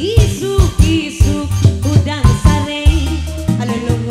Isuk-isuk udang sareng, alulung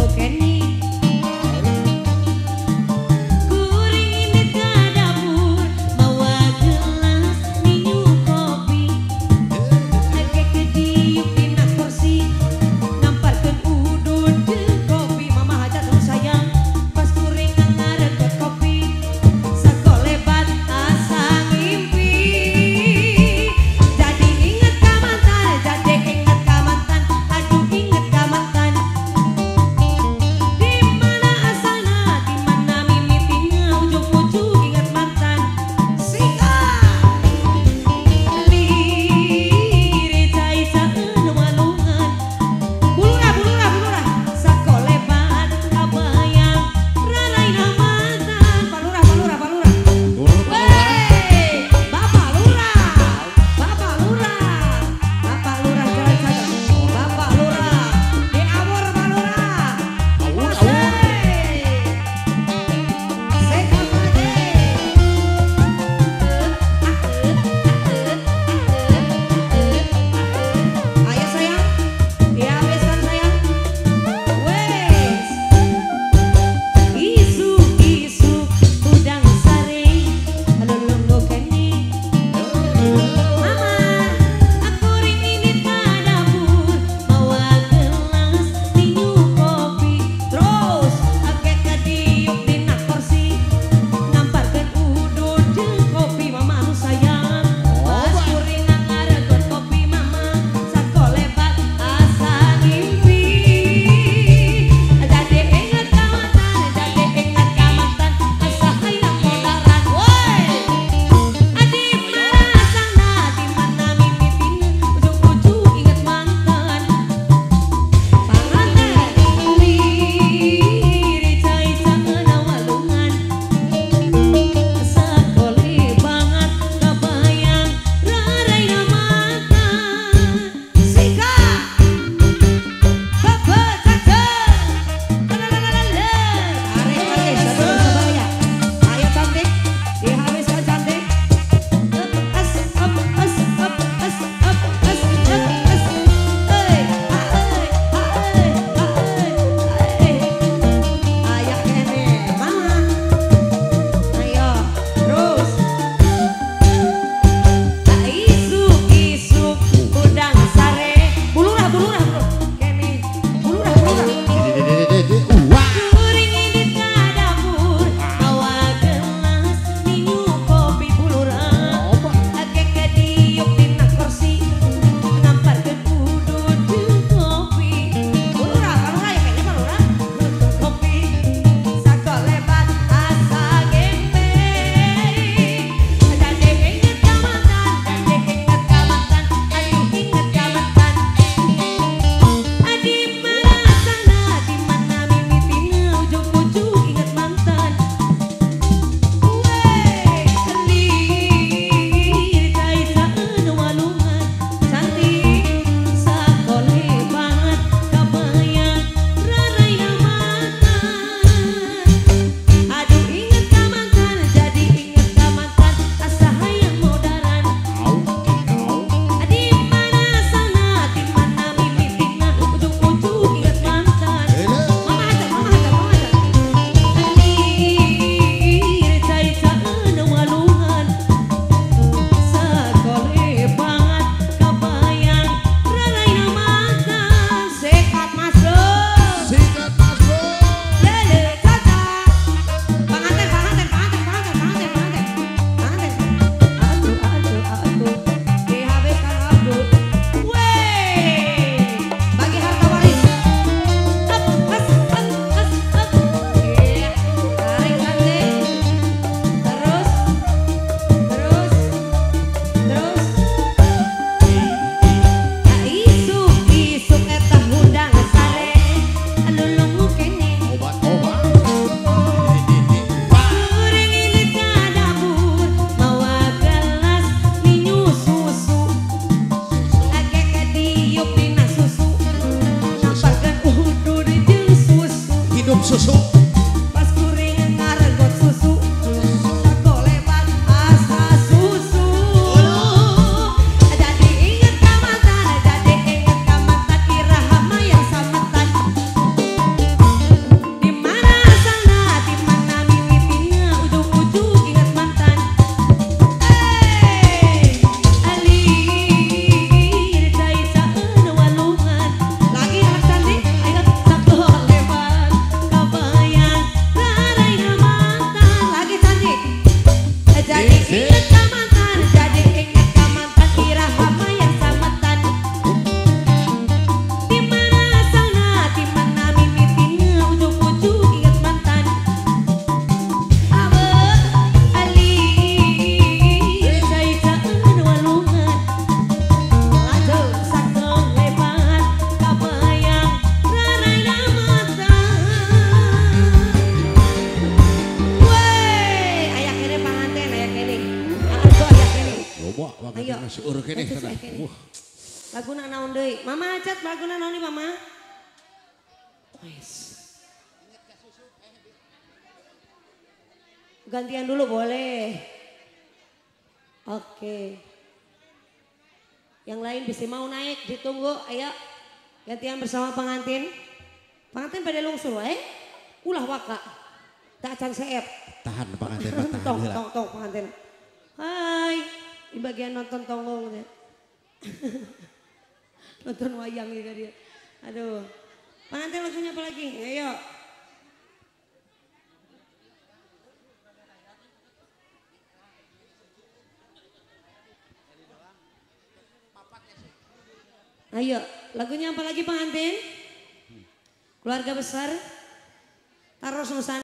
susu. Pas kuring ngaregot susu tak lewat asa susu. Jadi inget kamatan, jadi inget kamatan irahama yang sametan. Dimana asalna, dimana mimpinya, ujung-ujung inget mantan. Alir cai-caen walungan. Lagi anak cantik, inget satu lewat kabayang rarai mantan. Lagi cantik. Jadi inget kamatan, jadi inget kamatan irahama yang sametan. Dimana asalna, dimana mimpinya, ujung-ujung inget mantan. Abah alir cai-caen walungan. Lajeng sakeng lebat kabayang rarai mantan. Wey, aya kene panganten, aya kene. Argo aya kene. Loba banget Ayo. nasi urut kene Itu sana. saya kene. Laguna naon deui? Mama acat laguna naon nih Mama? Wes. Gantian dulu boleh. Oke. Yang lain bisa mau naik, ditunggu. Ayo. Gantian bersama pengantin. Pengantin pada lungsul wae. Ulah waka. Tak acan seep. Tahan pengantin mah tahan Tong, heula. tong pengantin. Hai. Di bagian nonton tonggong. Nonton wayang juga dia. Aduh. Pengantin lagunya apa lagi? Ayo. Ayo, lagunya apa lagi pengantin? Keluarga besar. Taros Nusantara.